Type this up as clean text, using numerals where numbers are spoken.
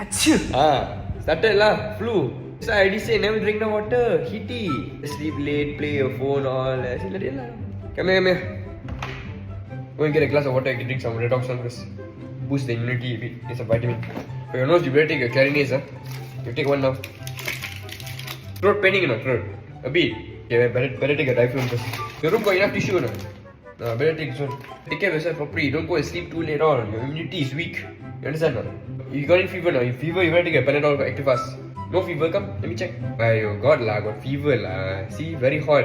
Achoo. Started lah, flu. So I already say never drink the water, heaty. Sleep late, play your phone, all. I said like that lah. Come here. Go and get a glass of water, I can drink some Redoxon first. Boost the immunity a bit, get some vitamin. For your nose, you better take a Clarinase, You take one now. Throat paining or not, throat? A bit. Okay, better take a Diphenol first. Your room got enough tissue or not? Better take this one. Take care of yourself properly. Don't go and sleep too late on. Your immunity is weak. You understand or not? You got any fever now? If fever, you better take a Panadol for Active Fast. No fever, come. Let me check. Ayo, got fever lah. See, very hot.